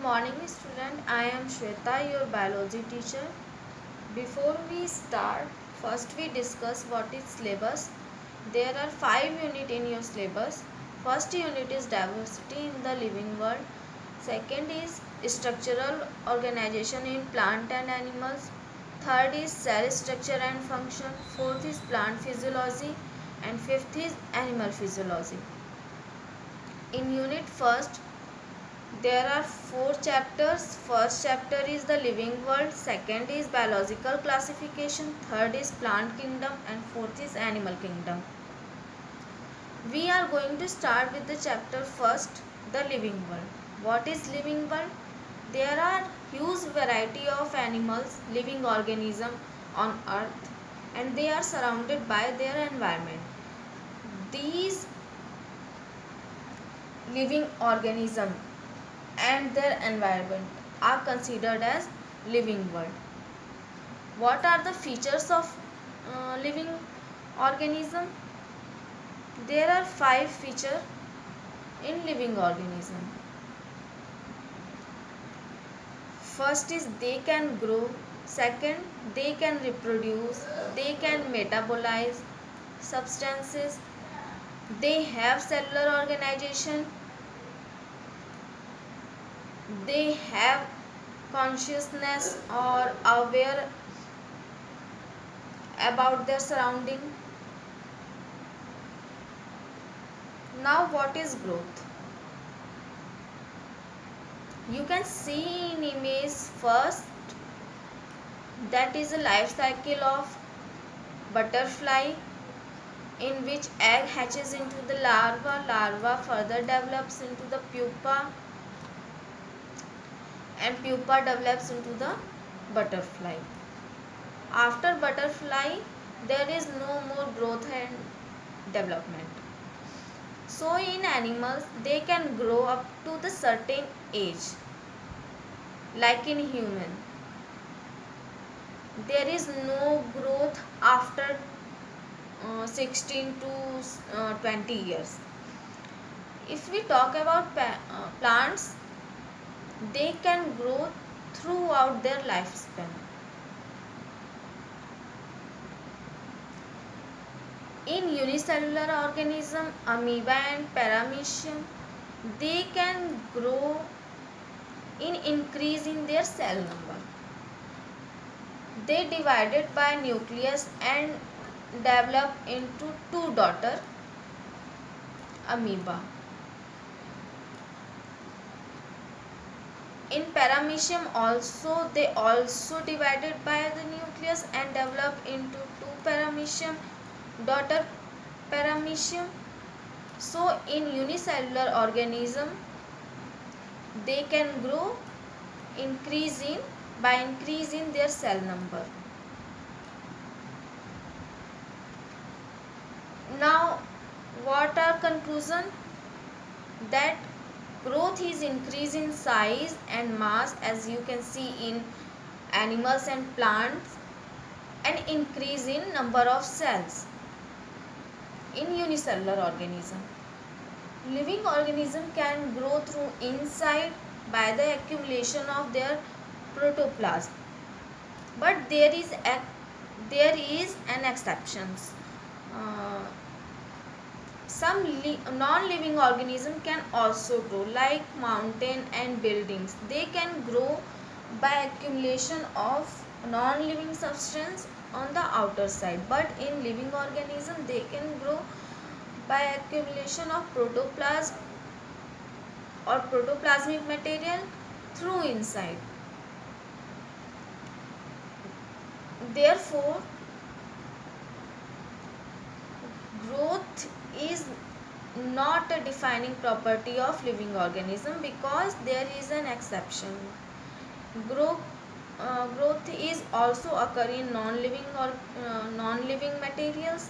Morning student, I am Shweta, your biology teacher. Before we start, first we discuss what is syllabus. There are 5 units in your syllabus. First unit is diversity in the living world. Second is structural organization in plant and animals. Third is cell structure and function. Fourth is plant physiology and fifth is animal physiology. In unit first, there are 4 chapters. First chapter is the living world, second is biological classification, third is plant kingdom and fourth is animal kingdom. We are going to start with the chapter first, the living world. What is living world? There are huge variety of animals, living organisms on earth, and they are surrounded by their environment. These living organisms and their environment are considered as living world. What are the features of living organism? There are 5 features in living organism. First is they can grow. Second, they can reproduce. They can metabolize substances. They have cellular organization. They have consciousness or aware about their surrounding. Now what is growth? You can see in image first, that is a life cycle of butterfly, in which egg hatches into the larva further develops into the pupa, and pupa develops into the butterfly. After butterfly, there is no more growth and development. So in animals, they can grow up to the certain age, like in human. There is no growth after 16 to 20 years. If we talk about plants, they can grow throughout their lifespan. In unicellular organism, amoeba and paramecium, they can grow in increase in their cell number. They divided by nucleus and develop into 2 daughter amoeba. In paramecium also, they also divided by the nucleus and develop into 2 paramecium daughter paramecium. So in unicellular organism, they can grow by increasing their cell number. Now what are conclusion? That growth is increase in size and mass, as you can see in animals and plants, and increase in number of cells in unicellular organism. Living organism can grow through inside by the accumulation of their protoplasm, but there is an exception. Uh, some non-living organism can also grow, like mountain and buildings. They can grow by accumulation of non-living substance on the outer side, but in living organism they can grow by accumulation of protoplasm or protoplasmic material through inside. Therefore, growth is not a defining property of living organism, because there is an exception. Growth is also occur in non-living materials.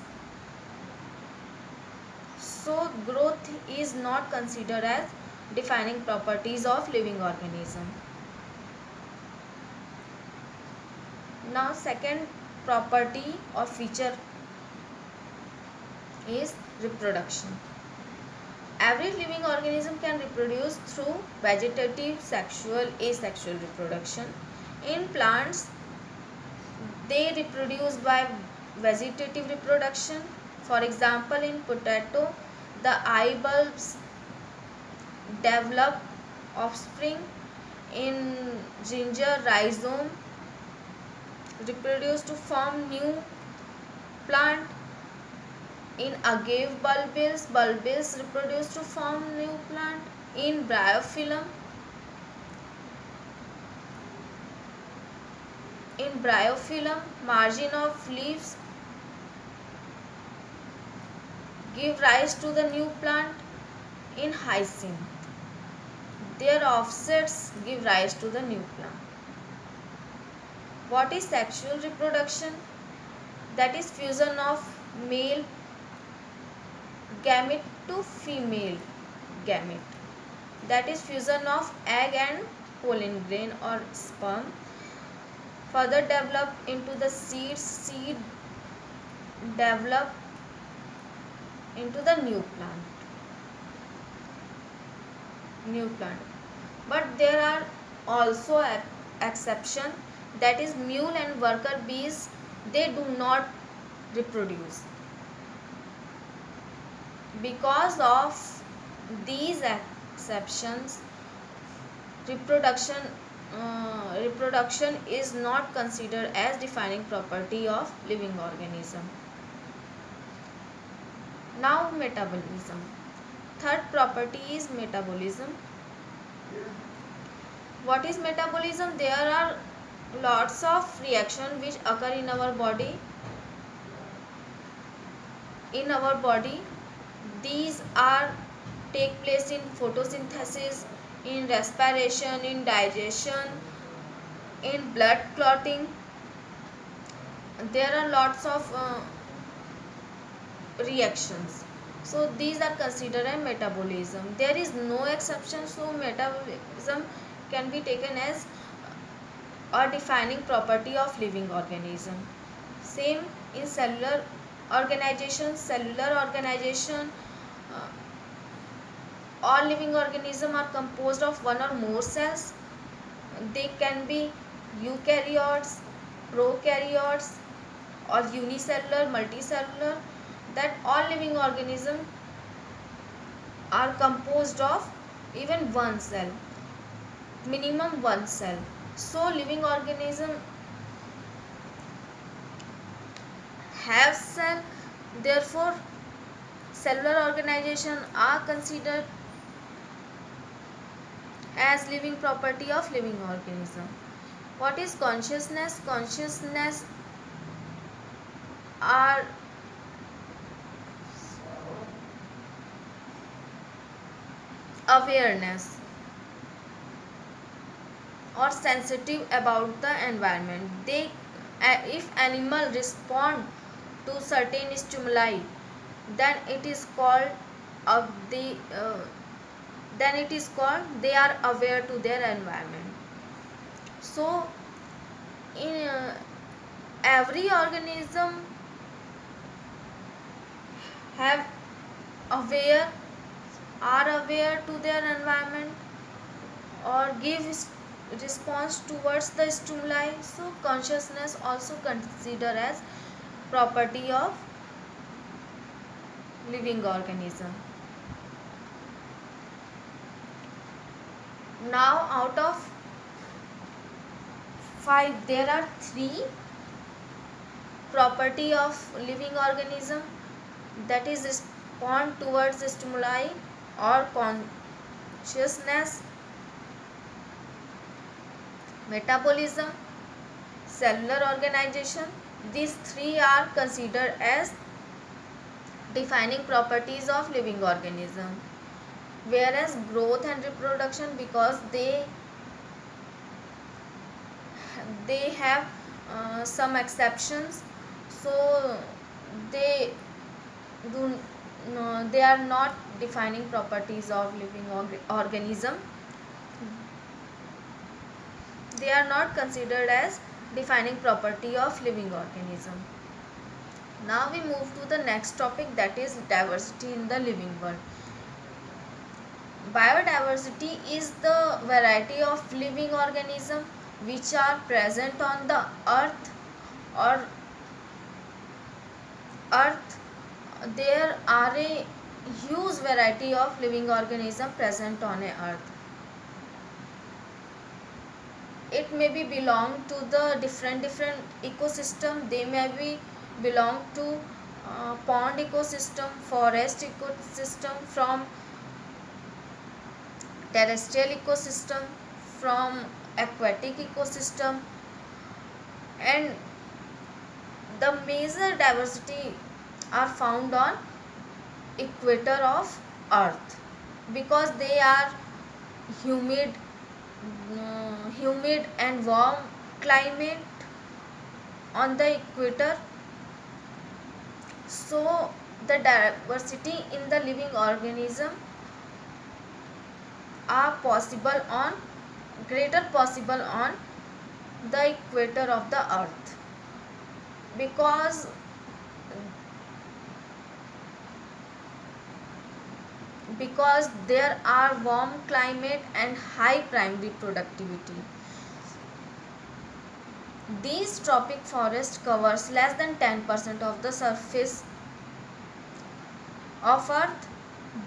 So growth is not considered as defining properties of living organism. Now second property or feature is reproduction. Every living organism can reproduce through vegetative, sexual, asexual reproduction. In plants, they reproduce by vegetative reproduction. For example, in potato, the eye bulbs develop offspring. In ginger, rhizome reproduce to form new plant. In agave, bulbils reproduce to form new plant. In bryophyllum, margin of leaves give rise to the new plant. In hyacinth, their offsets give rise to the new plant. What is sexual reproduction? That is fusion of male gamete to female gamete. That is fusion of egg and pollen grain or sperm. Further develop into the seed develop into the new plant. But there are also exception, that is mule and worker bees, they do not reproduce. Because of these exceptions, reproduction reproduction is not considered as defining property of living organism. Now metabolism. Third property is metabolism. What is metabolism? There are lots of reaction which occur in our body. These are take place in photosynthesis, in respiration, in digestion, in blood clotting. There are lots of reactions, so these are considered as metabolism. There is no exception, so metabolism can be taken as a defining property of living organism. Same in cellular organization. Uh, all living organisms are composed of one or more cells. They can be eukaryotes, prokaryotes, or unicellular, multicellular. That all living organisms are composed of even one cell, minimum one cell. So living organism have cell, therefore cellular organization are considered as living property of living organism. What is consciousness? Consciousness are awareness or sensitive about the environment. They, if animal respond to certain stimuli, then it is called the then it is called they are aware to their environment. So in every organism have aware are aware to their environment or give response towards the stimuli. So consciousness also considered as property of living organism. Now out of 5 there are 3 property of living organism, that is respond towards stimuli or consciousness, metabolism, cellular organization. These 3 are considered as defining properties of living organism. Whereas growth and reproduction, because they have some exceptions, so they do no, they are not defining properties of living organism. They are not considered as defining property of living organism. Now we move to the next topic, that is diversity in the living world. Biodiversity is the variety of living organisms which are present on the earth or earth. There are a huge variety of living organisms present on a earth. It may be belong to the different ecosystem. They may be belong to pond ecosystem, forest ecosystem, from terrestrial ecosystem, from aquatic ecosystem, and the major diversity are found on equator of earth because they are humid humid and warm climate on the equator. So the diversity in the living organism are possible on greater possible on the equator of the earth because there are warm climate and high primary productivity. These tropic forests covers less than 10% of the surface of earth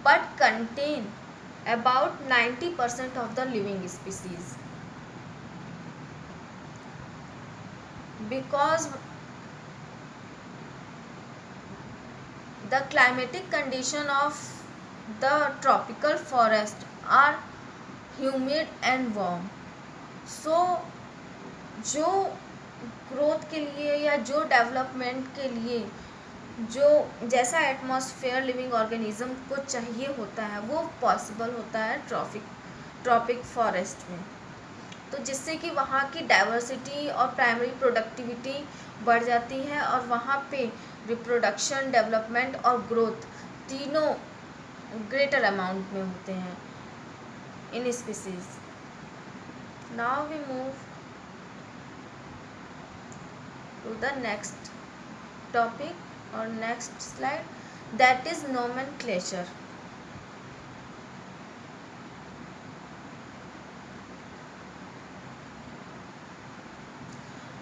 but contain about 90% of the living species. Because the climatic condition of the tropical forest are humid and warm, so जो growth के लिए या जो development के लिए जो जैसा atmosphere living organism को चाहिए होता है वो पॉसिबल होता है ट्रॉपिक फॉरेस्ट में। तो जिससे कि वहाँ की डाइवर्सिटी और प्राइमरी प्रोडक्टिविटी बढ़ जाती है और वहाँ पे रिप्रोडक्शन, डेवलपमेंट और ग्रोथ तीनों ग्रेटर अमाउंट में होते हैं in species. Now we move to the next topic और next slide, that is nomenclature.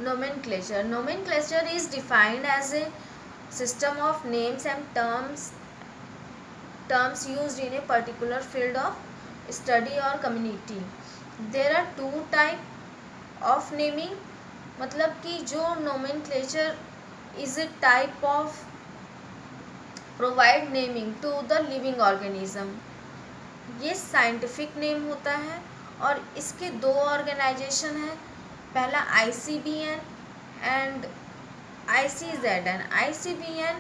Nomenclature is defined as a system of names and terms used in a particular field of study or community. There are two type of naming, मतलब कि जो nomenclature is a type of provide naming to the living organism. ये scientific name होता है और इसके दो organisation है, पहला ICBN and ICZN. ICBN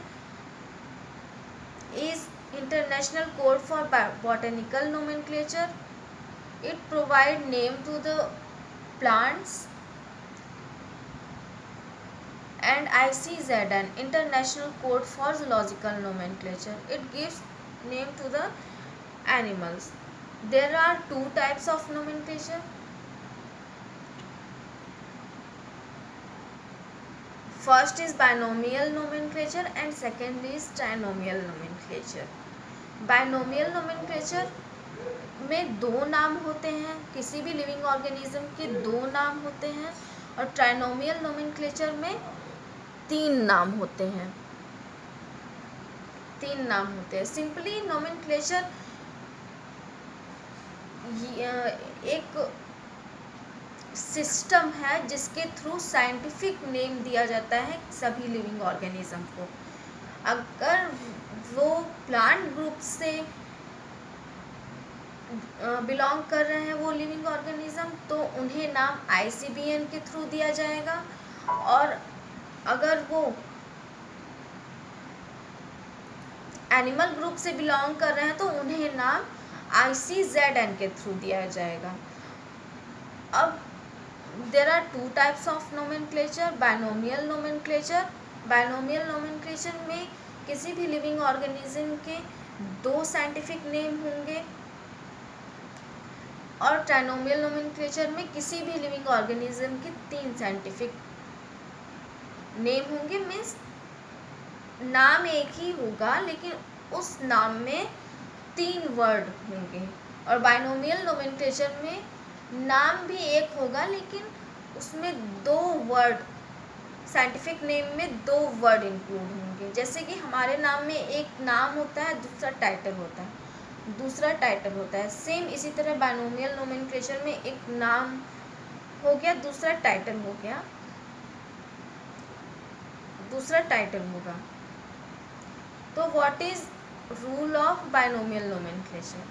is International Code for Botanical Nomenclature. It provides name to the plants, and ICZN, International Code for Zoological Nomenclature. It gives name to the animals. There are two types of nomenclature. First is binomial nomenclature and second is trinomial nomenclature. Binomial nomenclature में दो नाम होते हैं, किसी भी living organism के दो नाम होते हैं, और ट्राइनोमियल नोमेनक्लेचर में तीन नाम होते हैं। सिंपली नोमेनक्लेचर एक सिस्टम है जिसके थ्रू साइंटिफिक नेम दिया जाता है सभी लिविंग ऑर्गेनिज्म को। अगर वो प्लांट ग्रुप से बिलोंग कर रहे हैं वो लिविंग ऑर्गेनिज्म तो उन्हें नाम ICBN के थ्रू दिया जाएगा, और अगर वो एनिमल ग्रुप से बिलोंग कर रहे हैं तो उन्हें नाम ICZN के थ्रू दिया जाएगा। अब there are two types of nomenclature. Binomial nomenclature. Binomial nomenclature में किसी भी लिविंग ऑर्गेनिज्म के दो साइंटिफिक नेम होंगे, और ट्राइनोमियल नोमेनक्लेचर में किसी भी लिविंग ऑर्गेनिज्म के तीन साइंटिफिक नेम होंगे। मीन्स नाम एक ही होगा लेकिन उस नाम में तीन वर्ड होंगे, और बाइनोमियल नोमेनक्लेचर में नाम भी एक होगा लेकिन उसमें दो वर्ड, साइंटिफिक नेम में दो वर्ड इंक्लूड होंगे। जैसे कि हमारे नाम में एक नाम होता है, दूसरा टाइटल होता है, दूसरा टाइटल होता है। सेम इसी तरह बाइनोमियल नोमेनक्लेचर में एक नाम हो गया, दूसरा टाइटल हो गया, दूसरा टाइटल होगा। तो what is rule of binomial nomenclature?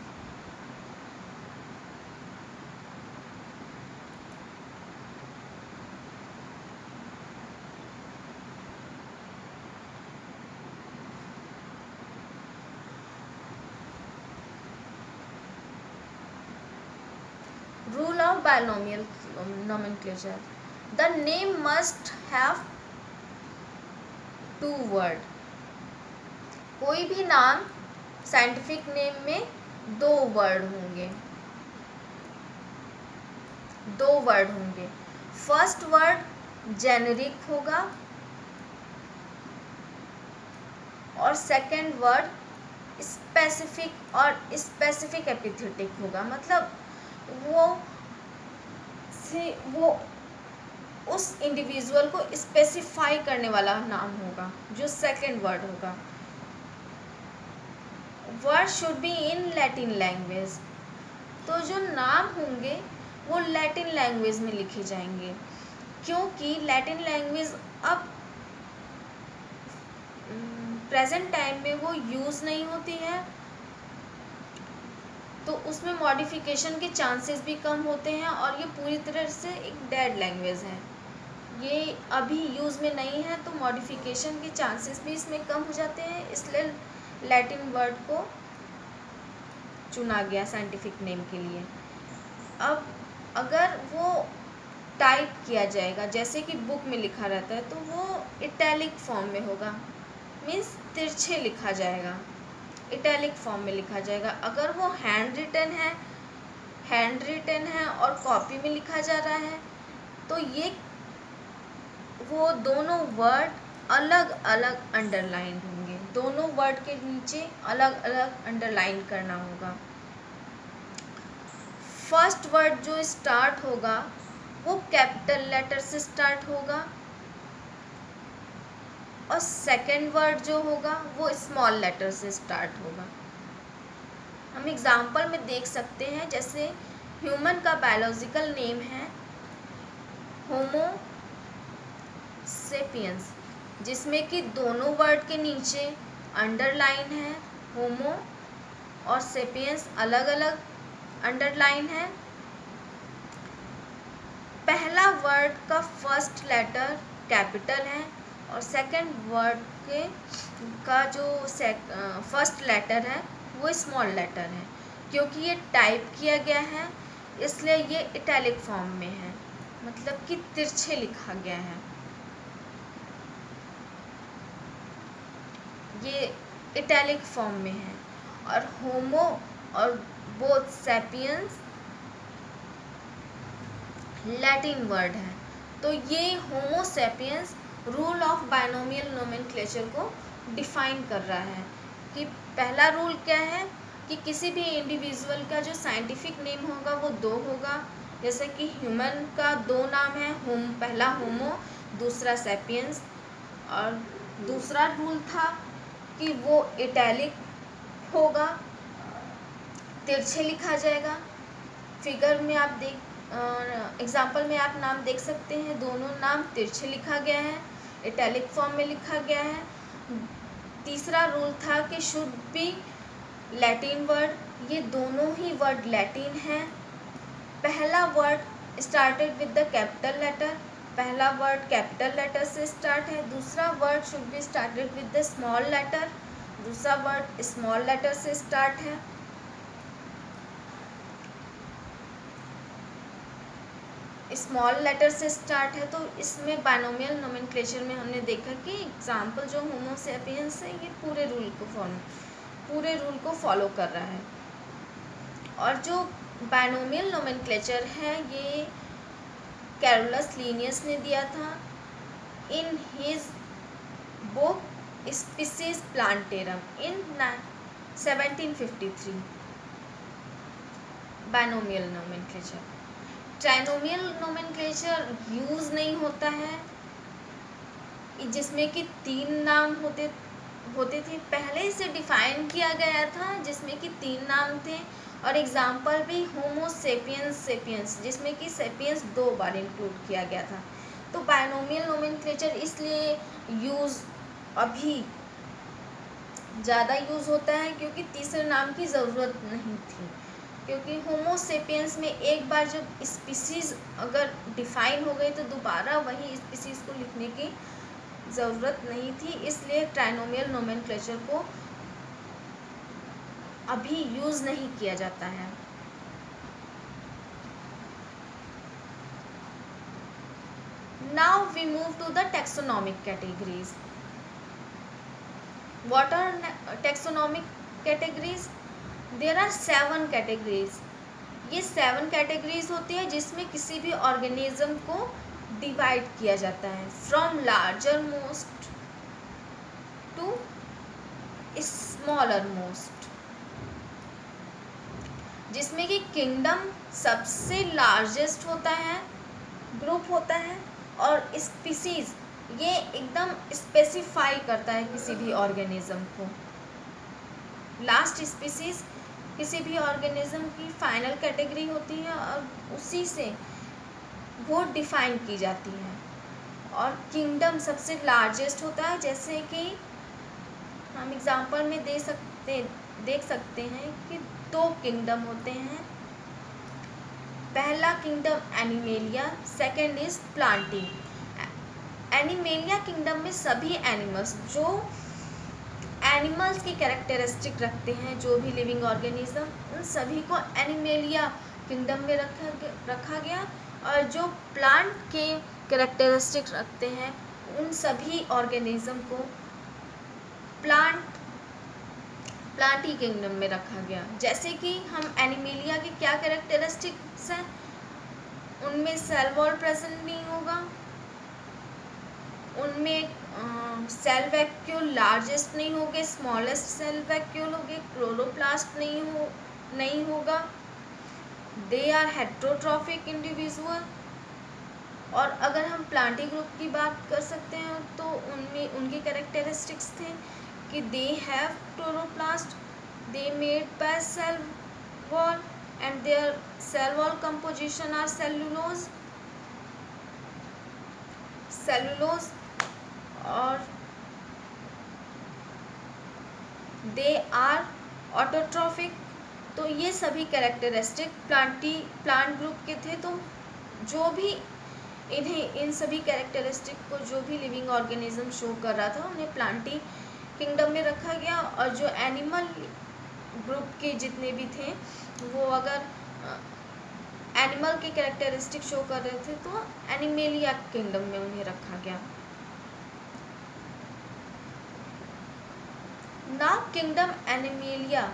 Rule of binomial nomenclature: the name must have two word। कोई भी नाम साइंटिफिक नेम में दो वर्ड होंगे, दो वर्ड होंगे। फर्स्ट वर्ड जेनेरिक होगा और सेकंड वर्ड स्पेसिफिक और स्पेसिफिक एपिथेटिक होगा। मतलब वो उस इंडिविजुअल को स्पेसिफाई करने वाला नाम होगा, जो सेकंड वर्ड होगा। Word should be in Latin language. तो जो नाम होंगे वो लैटिन लैंग्वेज में लिखे जाएंगे, क्योंकि लैटिन लैंग्वेज अब प्रेजेंट टाइम में वो यूज़ नहीं होती है, तो उसमें मॉडिफिकेशन के चांसेस भी कम होते हैं और ये पूरी तरह से एक डेड लैंग्वेज है। ये अभी यूज़ में नहीं है, तो मॉडिफिकेशन के चांसेस भी इसमें कम हो जाते हैं, इसलिए लैटिन वर्ड को चुना गया साइंटिफिक नेम के लिए। अब अगर वो टाइप किया जाएगा जैसे कि बुक में लिखा रहता है, तो वो इटैलिक फॉर्म में होगा, मीन्स तिरछे लिखा जाएगा, इटैलिक फॉर्म में लिखा जाएगा। अगर वो हैंड रिटन है और कॉपी में लिखा जा रहा है, तो ये वो दोनों वर्ड अलग अलग अंडरलाइन होंगे, दोनों वर्ड के नीचे अलग अलग अंडरलाइन करना होगा। फर्स्ट वर्ड जो स्टार्ट होगा वो कैपिटल लेटर से स्टार्ट होगा और सेकंड वर्ड जो होगा वो स्मॉल लेटर से स्टार्ट होगा। हम एग्जाम्पल में देख सकते हैं, जैसे ह्यूमन का बायोलॉजिकल नेम है होमो सेपियंस, जिसमें कि दोनों वर्ड के नीचे अंडरलाइन है, होमो और सेपियंस अलग अलग अंडरलाइन है। पहला वर्ड का फर्स्ट लेटर कैपिटल है और सेकंड वर्ड का जो फर्स्ट लेटर है वो स्मॉल लेटर है। क्योंकि ये टाइप किया गया है इसलिए ये इटैलिक फॉर्म में है, मतलब कि तिरछे लिखा गया है। ये इटैलिक फॉर्म में है। और होमो और बोथ सैपियंस लैटिन वर्ड है, तो ये Homo sapiens rule of binomial nomenclature को डिफाइन कर रहा है। कि पहला रूल क्या है कि किसी भी इंडिविजुअल का जो साइंटिफिक नेम होगा वो दो होगा। जैसे कि ह्यूमन का दो नाम है, पहला होमो, दूसरा सैपियंस। और दूसरा रूल था कि वो इटैलिक होगा, तिरछे लिखा जाएगा। फिगर में आप एग्जाम्पल में आप नाम देख सकते हैं, दोनों नाम तिरछे लिखा गया है, इटैलिक फॉर्म में लिखा गया है। तीसरा रूल था कि शुड बी लैटिन वर्ड, ये दोनों ही वर्ड लैटिन हैं। पहला word started with the capital letter, पहला वर्ड कैपिटल लेटर से स्टार्ट है। दूसरा word should be started with the small letter, दूसरा वर्ड स्मॉल लेटर से स्टार्ट है। स्मॉल लेटर से स्टार्ट है, तो इसमें बाइनोमियल नोमेनक्लेचर में हमने देखा कि एग्जाम्पल जो होमो सैपियंस है ये पूरे रूल को फॉलो कर रहा है। और जो बाइनोमियल नोमेनक्लेचर है ये कैरोलस लीनियस ने दिया था in his book species plantarum in 1753। Binomial nomenclature. Trinomial nomenclature use नहीं होता है, जिसमें कि 3 नाम होते थे। पहले इसे डिफाइन किया गया था जिसमें कि 3 नाम थे, और एग्जाम्पल भी होमो सेपियंस सेपियंस, जिसमें कि सेपियंस 2 बार इंक्लूड किया गया था। तो बाइनोमियल नोमेनक्लेचर इसलिए यूज़ अभी ज़्यादा यूज़ होता है क्योंकि तीसरे नाम की ज़रूरत नहीं थी, क्योंकि होमो सेपियंस में एक बार जब स्पीसीज़ अगर डिफाइन हो गई तो दोबारा वही स्पीसीज़ को लिखने की ज़रूरत नहीं थी, इसलिए ट्राइनोमियल नोमेनक्लेचर को अभी यूज़ नहीं किया जाता है। Now we move to the taxonomic categories. What are taxonomic categories? There are 7 categories. ये 7 categories होती है जिसमें किसी भी ऑर्गेनिज्म को डिवाइड किया जाता है from larger most to smaller most, जिसमें कि किंगडम सबसे लार्जेस्ट होता है, ग्रुप होता है, और स्पीसीज ये एकदम स्पेसिफाई करता है किसी भी ऑर्गेनिज्म को। लास्ट स्पीसीज किसी भी ऑर्गेनिज्म की फाइनल कैटेगरी होती है और उसी से वो डिफाइन की जाती है। और किंगडम सबसे लार्जेस्ट होता है, जैसे कि हम एग्जांपल में देख सकते हैं कि 2 किंगडम होते हैं। पहला kingdom animalia, second is Plantae. Animalia kingdom में सभी एनिमल्स जो एनिमल्स की कैरेक्टरिस्टिक रखते हैं, जो भी लिविंग ऑर्गेनिज्म, उन सभी को एनिमेलिया किंगडम में रखा गया, और जो प्लांट के कैरेक्टरिस्टिक रखते हैं उन सभी ऑर्गेनिज्म को प्लांटी किंगडम में रखा गया। जैसे कि हम एनिमेलिया के क्या कैरेक्टरिस्टिक्स हैं, उनमें सेल वॉल प्रेजेंट नहीं होगा, उनमें सेल वैक्यूल लार्जेस्ट नहीं होंगे, स्मॉलेस्ट सेल वैक्यूल होंगे, क्लोरोप्लास्ट नहीं होगा, दे आर हेट्रोट्रॉफिक इंडिविजुअल। और अगर हम प्लांटी ग्रुप की बात कर सकते हैं तो उनमें उनकी कैरेक्टरिस्टिक्स थे कि they have chloroplast, they made by cell wall and their cell wall composition are cellulose, और दे आर ऑटोट्रॉफिक। तो ये सभी कैरेक्टरिस्टिक प्लांट ग्रुप के थे। तो जो भी इन सभी कैरेक्टरिस्टिक को जो भी लिविंग ऑर्गेनिज्म शो कर रहा था उन्हें प्लांटी किंगडम में रखा गया, और जो एनिमल ग्रुप के जितने भी थे वो अगर एनिमल के कैरेक्टरिस्टिक शो कर रहे थे तो एनिमेलिया किंगडम में उन्हें रखा गया। Now kingdom Animalia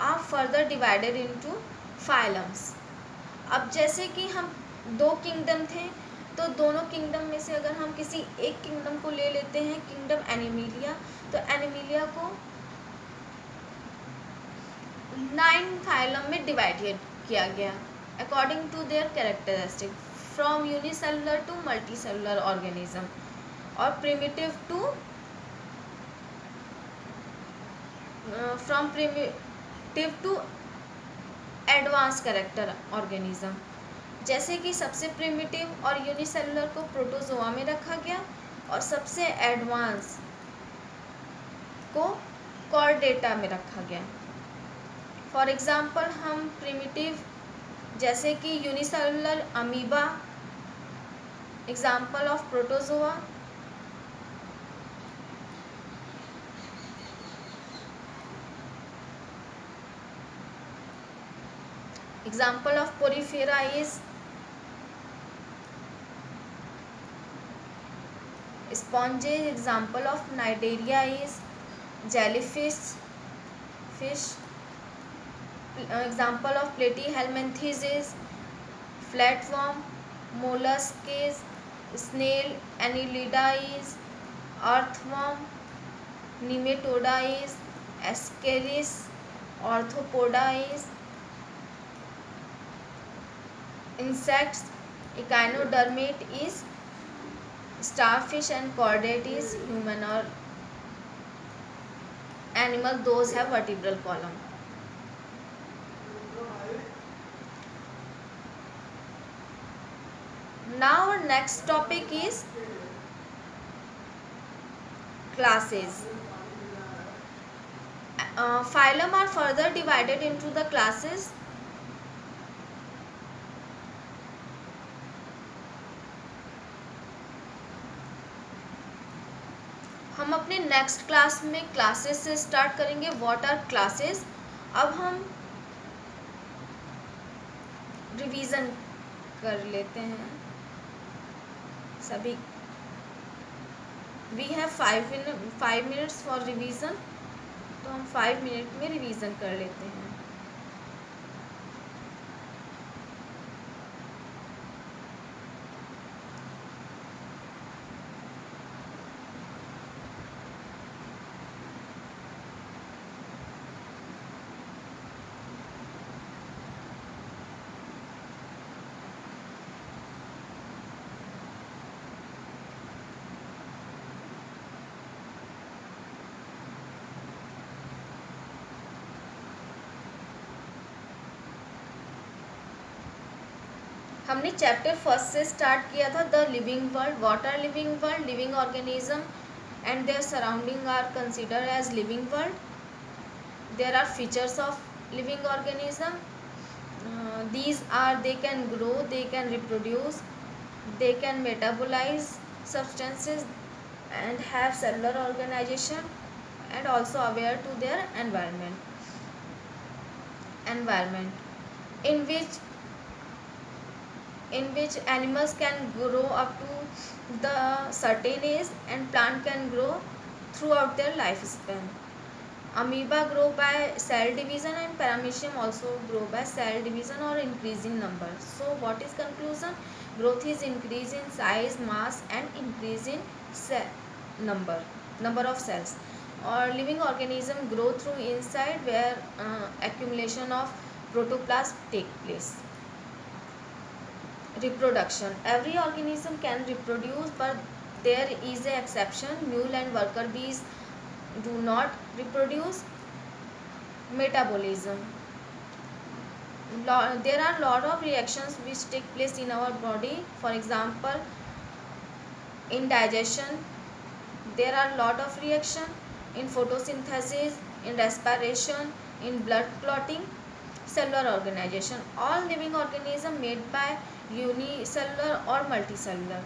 are further divided into phylums. अब जैसे कि हम 2 किंगडम थे, तो दोनों किंगडम में से अगर हम किसी एक किंगडम को ले लेते हैं, किंगडम एनिमेलिया, तो एनिमेलिया को 9 फाइलम में डिवाइडेड किया गया according to their characteristic, from unicellular to multicellular organism, और primitive to from primitive to advance character organism. जैसे कि सबसे प्रिमिटिव और यूनिसेलुलर को प्रोटोजोआ में रखा गया, और सबसे एडवांस को कॉर्डेटा में रखा गया। फॉर एग्जांपल हम प्रिमिटिव जैसे कि unicellular amoeba, example of protozoa, example of porifera is sponges, example of cnidaria is jellyfish, example of platyhelminthes is flatworm, mollusk is snail, annelida is earthworm, nematoda is ascaris, arthropoda is insects. Echinodermate is starfish and chordate is human or animal, those have vertebral column. Now our next topic is classes. Phylum are further divided into the classes. हम अपने next class में classes से start करेंगे. What are classes. अब हम revision कर लेते हैं सभी. We have 5 minutes for revision, तो हम 5 मिनट में रिवीजन कर लेते हैं. हमने चैप्टर फर्स्ट से स्टार्ट किया था. The living world. What are living world. Living organism and their surrounding are considered as living world. There are features of living organism. These are they can grow, they can reproduce, they can metabolize substances and have cellular organization, and also aware to their environment in which animals can grow up to the certain age and plant can grow throughout their lifespan. Amoeba grow by cell division and paramecium also grow by cell division or increase in number. So what is conclusion? Growth is increase in size, mass and increase in cell number of cells. Or living organism grow through inside where accumulation of protoplasm take place. Reproduction. Every organism can reproduce, but there is an exception. Mule and worker bees do not reproduce. Metabolism. There are lot of reactions which take place in our body. For example, in digestion there are lot of reaction, in photosynthesis, in respiration, in blood clotting, cellular organization. All living organism made by unicellular or multicellular,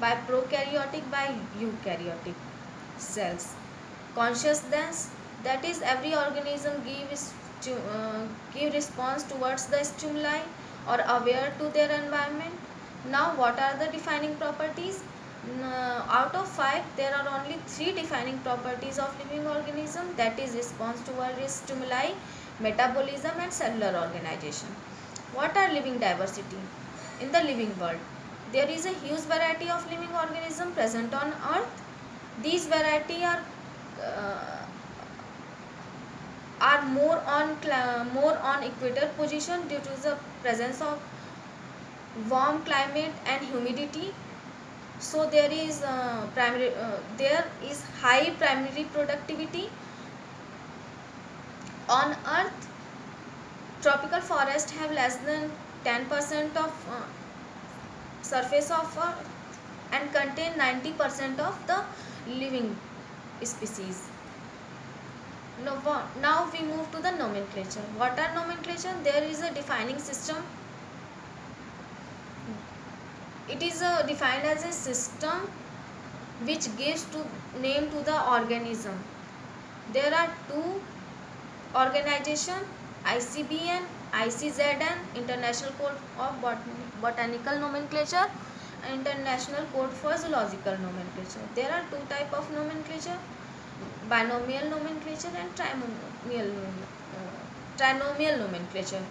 by prokaryotic, by eukaryotic cells. Consciousness, that is every organism give response towards the stimuli or aware to their environment. Now what are the defining properties? Out of 5 there are only 3 defining properties of living organism, that is response towards stimuli, metabolism and cellular organization. What are living diversity? In the living world there is a huge variety of living organisms present on earth. These variety are more on equator position due to the presence of warm climate and humidity. So there is high primary productivity on earth. Tropical forests have less than 10% of surface of earth and contain 90% of the living species. Now we move to the nomenclature. What are nomenclature? There is a defining system. It is defined as a system which gives name to the organism. There are two organization, ICBN, ICZN, International Code of Botanical Nomenclature, International Code for Zoological Nomenclature. There are two type of nomenclature, binomial nomenclature and trinomial nomenclature.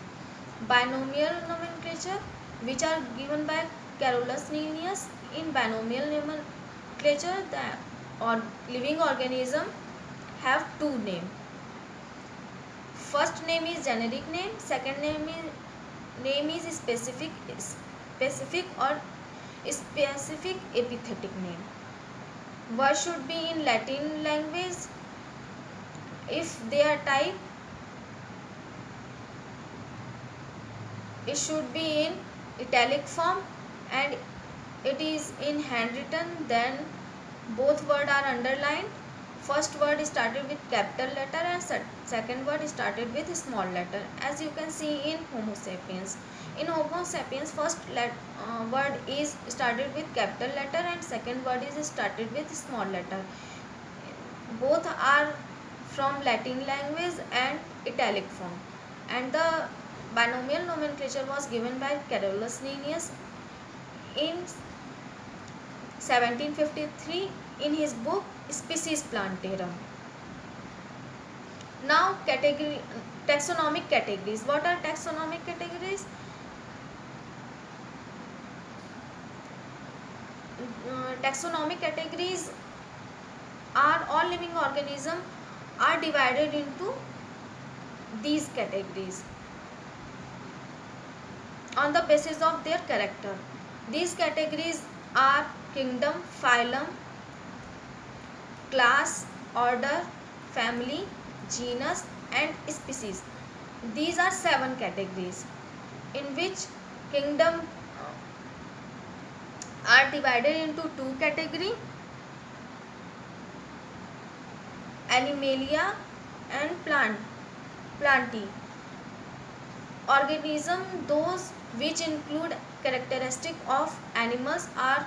Binomial nomenclature, which are given by Carolus Linnaeus. In binomial nomenclature, the living organism have two names. First name is generic name, second name is specific specific or specific epithetic name. Words should be in Latin language if they are type. It should be in italic form, and it is in handwritten. Then both words are underlined. First word started with capital letter and second word started with small letter, as you can see in Homo sapiens. In Homo sapiens, first word is started with capital letter and second word is started with small letter. Both are from Latin language and italic form. And the binomial nomenclature was given by Carolus Linnaeus in 1753 in his book Species Plantarum. Now, taxonomic categories. What are taxonomic categories? Taxonomic categories are all living organisms are divided into these categories on the basis of their character. These categories are kingdom, phylum, class, order, family, genus and species. These are 7 categories in which kingdom are divided into 2 categories, Animalia and Plantae. Organism, those which include characteristic of animals are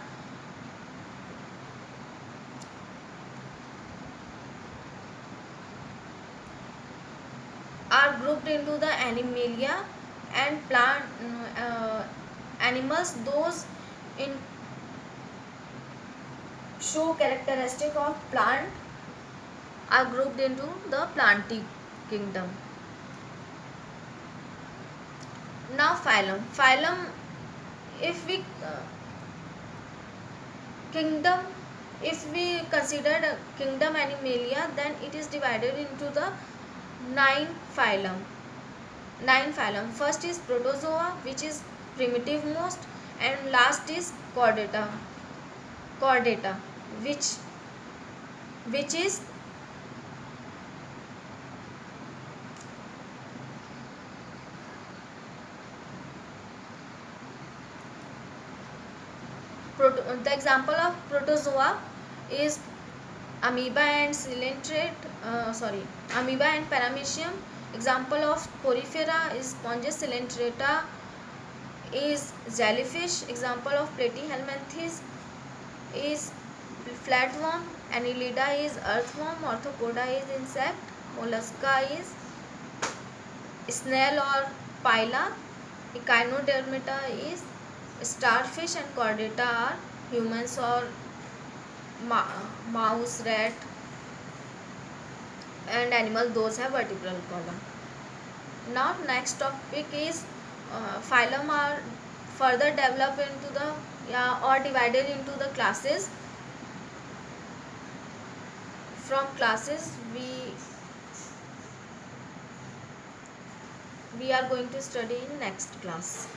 grouped into the Animalia, and animals, those in show characteristic of plant, are grouped into the Plantae kingdom. Now phylum, if we kingdom, if we consider kingdom Animalia, then it is divided into the 9 phylum. First is Protozoa, which is primitive most, and last is Chordata, which is the example of protozoa is amoeba and amoeba and paramecium. Example of porifera is Spongus coelenterata is jellyfish. Example of platyhelminthes is flatworm. Annelida is earthworm. Orthopoda is insect. Mollusca is snail or pila. Echinodermata is starfish, and chordata are humans or mouse, rat, and animal, those have vertebral column. Now next topic is phylum are further developed into the or divided into the classes. From classes we are going to study in next class.